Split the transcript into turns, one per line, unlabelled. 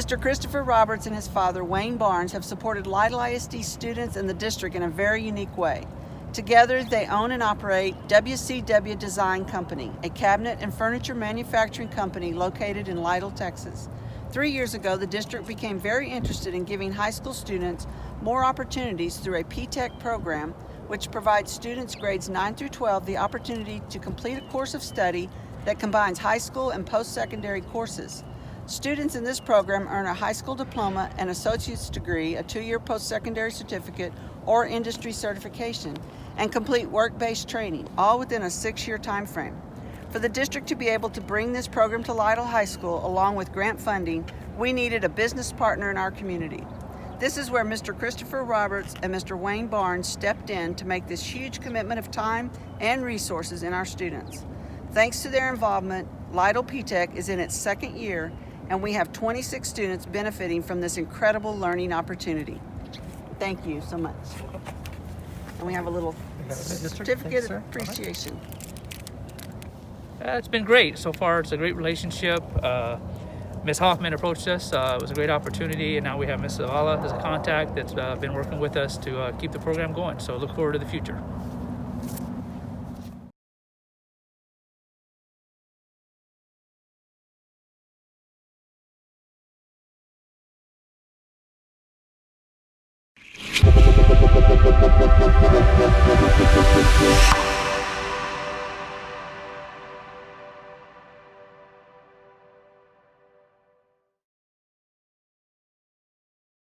Mr. Christopher Roberts and his father, Wayne Barnes, have supported Lytle ISD students and the district in a very unique way. Together, they own and operate WCW Design Co, a cabinet and furniture manufacturing company located in Lytle, Texas. 3 years ago, the district became very interested in giving high school students more opportunities through a P-TECH program, which provides students grades 9 through 12 the opportunity to complete a course of study that combines high school and post-secondary courses. Students in this program earn a high school diploma, an associate's degree, a 2-year post-secondary certificate, or industry certification, and complete work-based training, all within a 6-year time frame. For the district to be able to bring this program to Lytle High School, along with grant funding, we needed a business partner in our community. This is where Mr. Christopher Roberts and Mr. Wayne Barnes stepped in to make this huge commitment of time and resources in our students. Thanks to their involvement, Lytle P-TECH is in its 2nd year, and we have 26 students benefiting from this incredible learning opportunity. Thank you so much. And we have a little certificate of appreciation.
It's been great so far. It's a great relationship. Ms. Hoffman approached us. It was a great opportunity, and now we have Ms. Zavala as a contact that's been working with us to keep the program going. So look forward to the future.
Thank you.